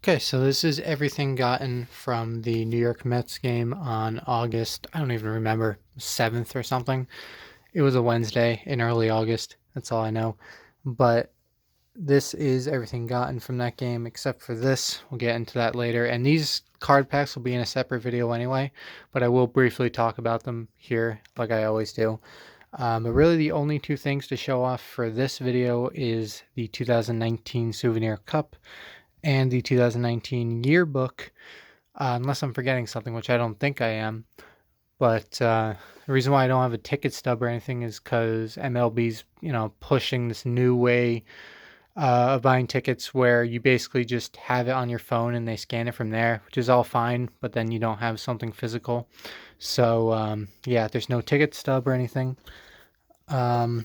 Okay, so this is everything gotten from the New York Mets game on August, I don't even remember, 7th or something. It was a Wednesday in early August. That's all I know. But this is everything gotten from that game except for this. We'll get into that later. And these card packs will be in a separate video anyway, but I will briefly talk about them here like I always do. But really the only two things to show off for this video is the 2019 Souvenir Cup and the 2019 yearbook, unless I'm forgetting something, which I don't think I am. But the reason why I don't have a ticket stub or anything is because MLB's, pushing this new way of buying tickets where you basically just have it on your phone and they scan it from there, which is all fine, but then you don't have something physical. So, yeah, there's no ticket stub or anything. So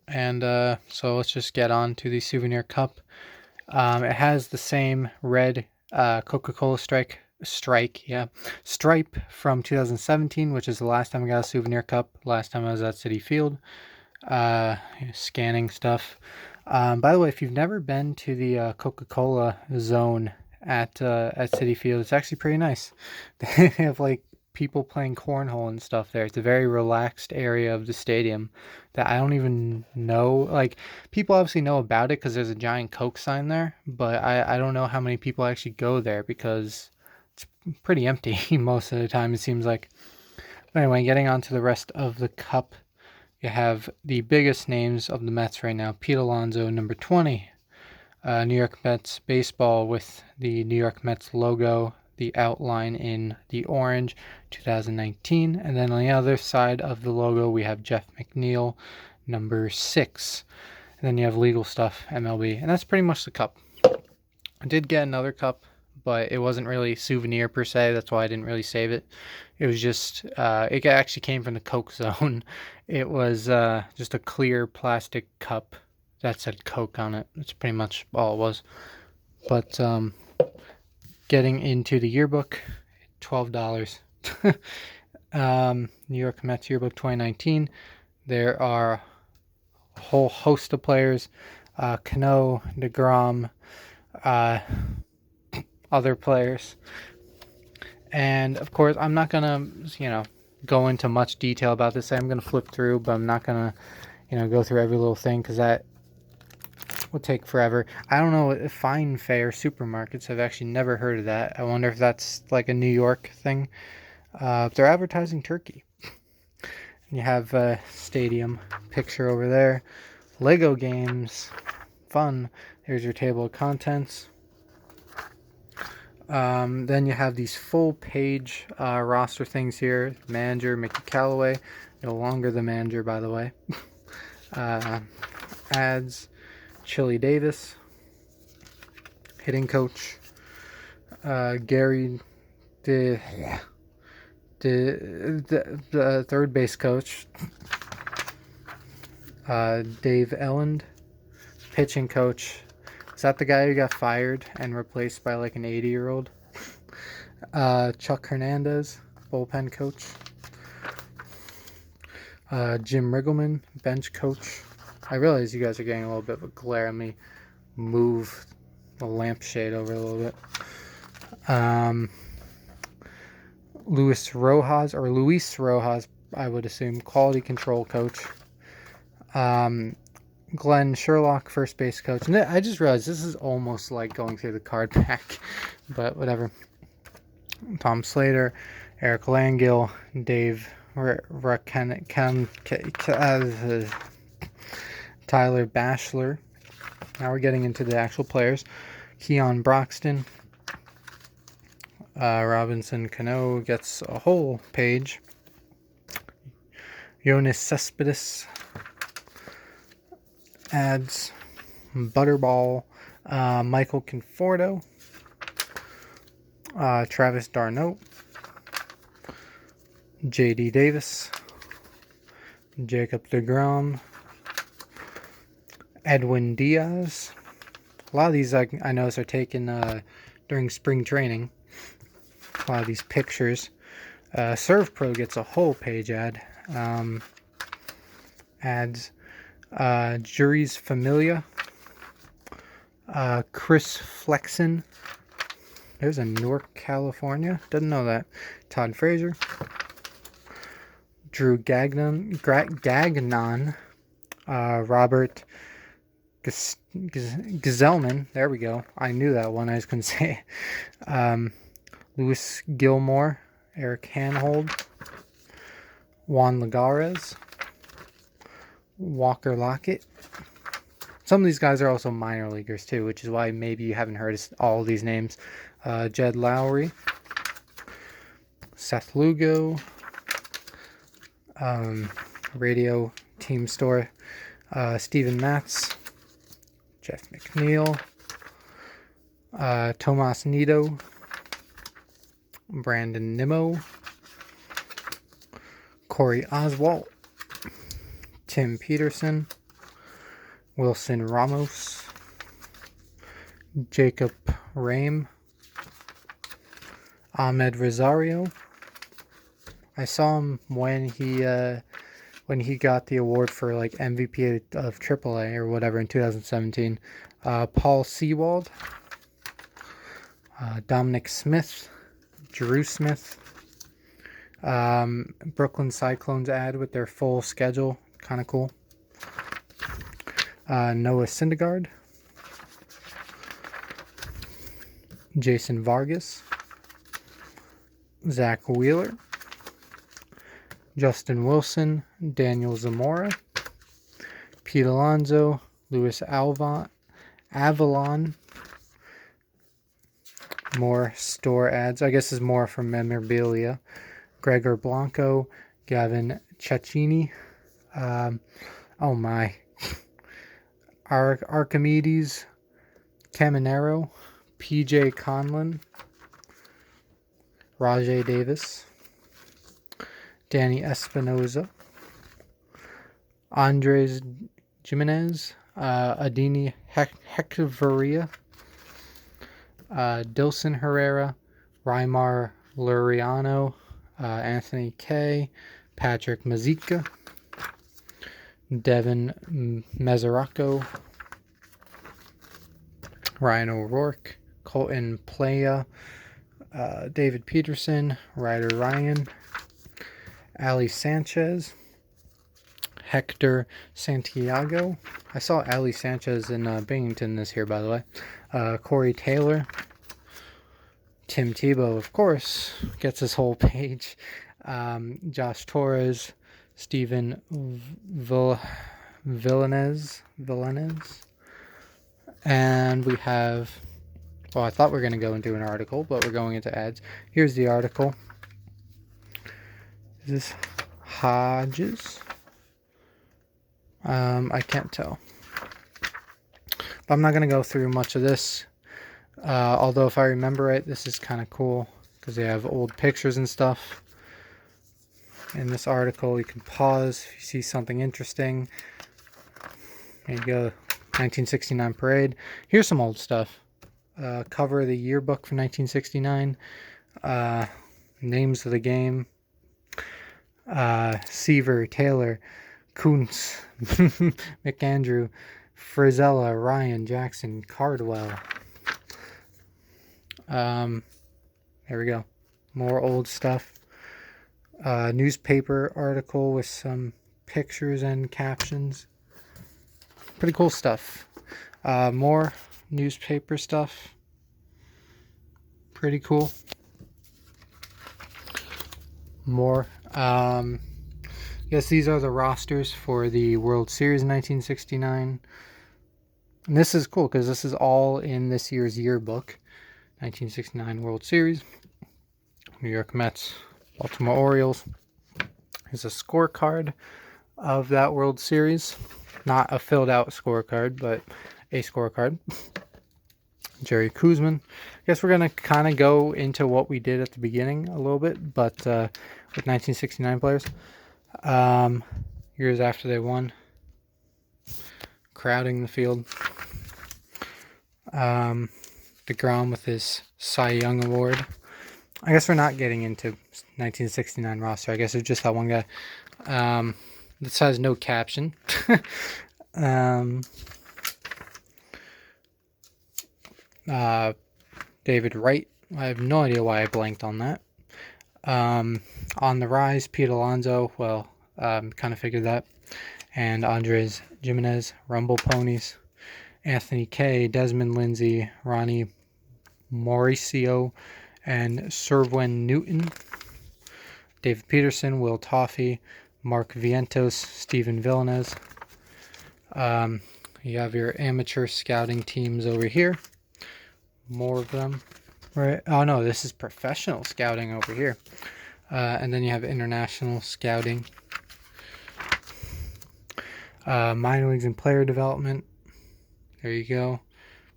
let's just get on to the Souvenir Cup. It has the same red Coca-Cola stripe from 2017, which is the last time I got a Souvenir Cup. Last time I was at Citi Field, scanning stuff. By the way, if you've never been to the Coca-Cola zone at Citi Field, it's actually pretty nice. They have like people playing cornhole and stuff there. It's a very relaxed area of the stadium that I don't even know. Like, people obviously know about it because there's a giant Coke sign there, but I don't know how many people actually go there because it's pretty empty most of the time, it seems like. But anyway, getting on to the rest of the cup, you have the biggest names of the Mets right now. Pete Alonso, number 20. New York Mets baseball with the New York Mets logo, the outline in the orange, 2019. And then on the other side of the logo, we have Jeff McNeil, number 6. And then you have legal stuff, MLB. And that's pretty much the cup. I did get another cup, but it wasn't really souvenir per se. That's why I didn't really save it. It was just, it actually came from the Coke zone. It was just a clear plastic cup that said Coke on it. That's pretty much all it was. But getting into the yearbook, $12. New York Mets Yearbook 2019. There are a whole host of players. Cano, DeGrom, other players. And of course, I'm not gonna, go into much detail about this. I'm gonna flip through, but I'm not gonna, go through every little thing because that will take forever. I don't know if Fine Fare supermarkets. I've actually never heard of that. I wonder if that's like a New York thing. They're advertising turkey. You have a stadium picture over there. Lego games. Fun. Here's your table of contents. Then you have these full page roster things here. Manager, Mickey Callaway. No longer the manager, by the way. Ads. Chili Davis, hitting coach. Gary, the third base coach. Dave Elland, pitching coach. Is that the guy who got fired and replaced by like an 80-year-old? Chuck Hernandez, bullpen coach. Jim Riggleman, bench coach. I realize you guys are getting a little bit of a glare. Let me move the lampshade over a little bit. Luis Rojas, I would assume, quality control coach. Glenn Sherlock, first base coach. And I just realized this is almost like going through the card pack, but whatever. Tom Slater, Eric Langell, Dave Tyler Bachelor. Now we're getting into the actual players. Keon Broxton. Robinson Cano gets a whole page. Yoenis Cespedes. Ads. Butterball. Michael Conforto. Travis d'Arnaud. J.D. Davis. Jacob deGrom. Edwin Diaz. A lot of these I notice are taken during spring training. A lot of these pictures. Serve Pro gets a whole page ad. Ads. Juris Familia. Chris Flexen. There's a Newark, California. Didn't know that. Todd Frazier. Drew Gagnon. Robert Gazelman. There we go. I knew that one. I just couldn't say it. Louis Gilmore. Eric Hanhold. Juan Lagares. Walker Lockett. Some of these guys are also minor leaguers too, which is why maybe you haven't heard all of these names. Jed Lowry. Seth Lugo. Radio Team Store. Steven Matz. Jeff McNeil. Tomas Nido. Brandon Nimmo. Corey Oswalt. Tim Peterson. Wilson Ramos. Jacob Rame. Ahmed Rosario. I saw him when he got the award for like MVP of AAA or whatever in 2017. Paul Sewald. Dominic Smith. Drew Smith. Brooklyn Cyclones ad with their full schedule. Kind of cool. Noah Syndergaard. Jason Vargas. Zach Wheeler. Justin Wilson. Daniel Zamora. Pete Alonso. Luis Avalon. More store ads. I guess is more from memorabilia. Gregor Blanco. Gavin Cecchini. Oh my. Archimedes Caminero. PJ Conlon. Rajay Davis. Danny Espinoza. Andres Jimenez. Adini Hechavarria. Dilson Herrera. Raimar Luriano. Anthony Kay. Patrick Mazika. Devin Mesoraco. Ryan O'Rourke. Colton Playa. David Peterson. Ryder Ryan. Ali Sanchez. Hector Santiago. I saw Ali Sanchez in Binghamton this year, by the way. Corey Taylor. Tim Tebow, of course, gets his whole page. Josh Torres. Stephen Villanez. And we have, well, I thought we were going to go into an article, but we're going into ads. Here's the article. Is this Hodges? I can't tell. But I'm not going to go through much of this. Although if I remember right, this is kind of cool because they have old pictures and stuff. In this article, you can pause if you see something interesting. There you go, 1969 parade. Here's some old stuff. Cover of the yearbook for 1969. Names of the game. Seaver, Taylor, Kuntz, McAndrew, Frizella, Ryan, Jackson, Cardwell. There we go. More old stuff. Newspaper article with some pictures and captions. Pretty cool stuff. More newspaper stuff. Pretty cool. More. I guess these are the rosters for the World Series in 1969. And this is cool because this is all in this year's yearbook. 1969 World Series. New York Mets. Baltimore Orioles. Here's a scorecard of that World Series. Not a filled out scorecard, but a scorecard. Jerry Koosman. I guess we're going to kind of go into what we did at the beginning a little bit, but with 1969 players. Years after they won. Crowding the field. DeGrom with his Cy Young Award. I guess we're not getting into 1969 roster. I guess it's just that one guy. This has no caption. David Wright. I have no idea why I blanked on that. On the rise, Pete Alonso. Well, kind of figured that. And Andres Jimenez, Rumble Ponies. Anthony K, Desmond Lindsay, Ronnie Mauricio, and Serwin Newton. David Peterson, Will Toffee, Mark Vientos, Steven Villanez. You have your amateur scouting teams over here. More of them. Right. Oh no, this is professional scouting over here. And then you have international scouting. Minor leagues and player development. There you go.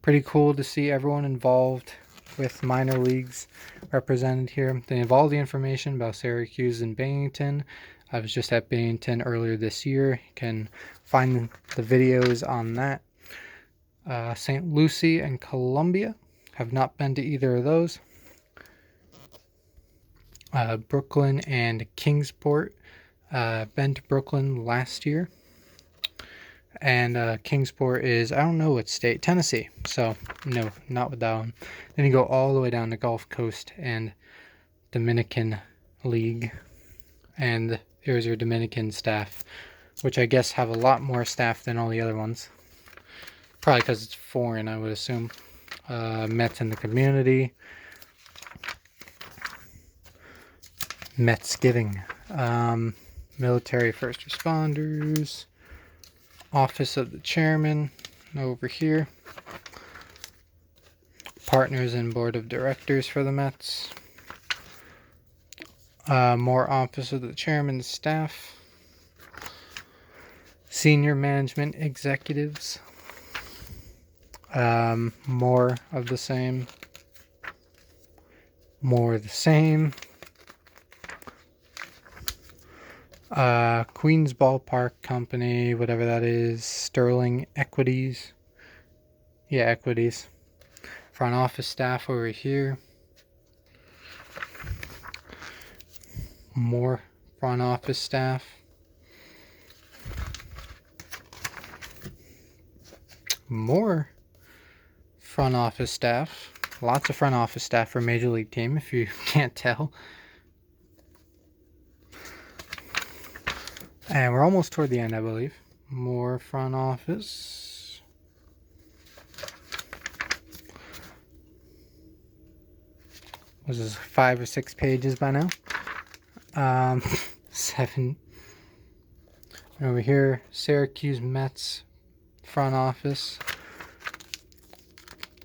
Pretty cool to see everyone involved with minor leagues represented here. They have all the information about Syracuse and Binghamton. I was just at Binghamton earlier this year. You can find the videos on that. St. Lucie and Columbia. Have not been to either of those. Brooklyn and Kingsport. Been to Brooklyn last year. And Kingsport is, I don't know what state, Tennessee. So, no, not with that one. Then you go all the way down to Gulf Coast and Dominican League. And here's your Dominican staff, which I guess have a lot more staff than all the other ones. Probably because it's foreign, I would assume. Mets in the community. Mets giving. Military first responders. Office of the Chairman over here. Partners and Board of Directors for the Mets. More Office of the Chairman staff. Senior Management Executives. More of the same. More of the same. Queens Ballpark Company, whatever that is. Sterling Equities. Yeah, Equities. Front office staff over here. More front office staff. More front office staff. Lots of front office staff for a major league team, if you can't tell. And we're almost toward the end, I believe. More front office. This is 5 or 6 pages by now. 7. Over here, Syracuse Mets front office.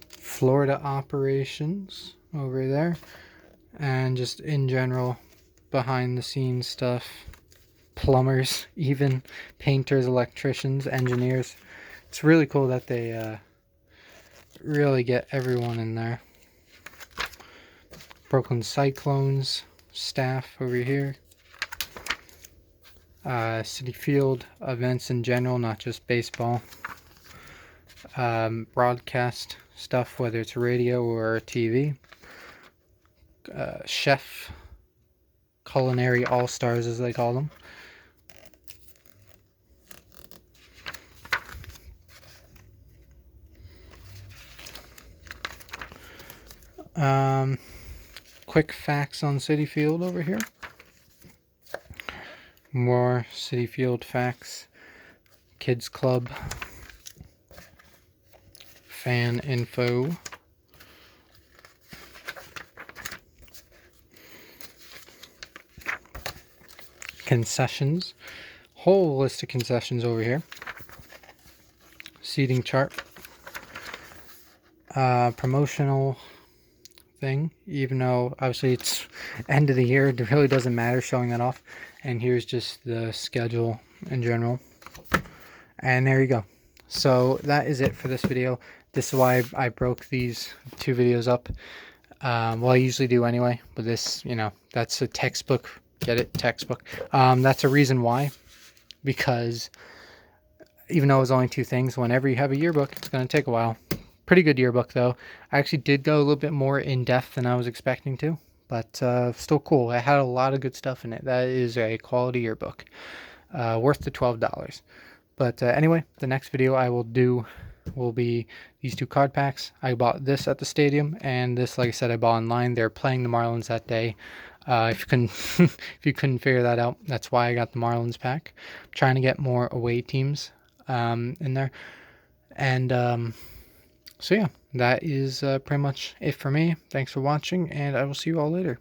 Florida operations over there. And just in general, behind the scenes stuff. Plumbers, even painters, electricians, engineers. It's really cool that they really get everyone in there. Brooklyn Cyclones staff over here. Citi Field events in general, not just baseball. Broadcast stuff, whether it's radio or TV. Chef, culinary all-stars as they call them. Quick facts on Citi Field over here. More Citi Field facts. Kids Club. Fan info. Concessions. Whole list of concessions over here. Seating chart. Promotional thing, even though obviously it's end of the year, it really doesn't matter showing that off. And here's just the schedule in general. And there you go. So that is it for this video. This is why I broke these 2 videos up. Well, I usually do anyway, but this, you know, that's a textbook. Get it? Textbook. That's a reason why. Because even though it was only 2 things, whenever you have a yearbook, it's going to take a while. Pretty good yearbook, though. I actually did go a little bit more in-depth than I was expecting to. But still cool. It had a lot of good stuff in it. That is a quality yearbook. Worth the $12. But anyway, the next video I will do will be these two card packs. I bought this at the stadium, and this, like I said, I bought online. They're playing the Marlins that day. If you couldn't if you couldn't figure that out, that's why I got the Marlins pack. I'm trying to get more away teams in there, and so yeah, that is pretty much it for me. Thanks for watching, and I will see you all later.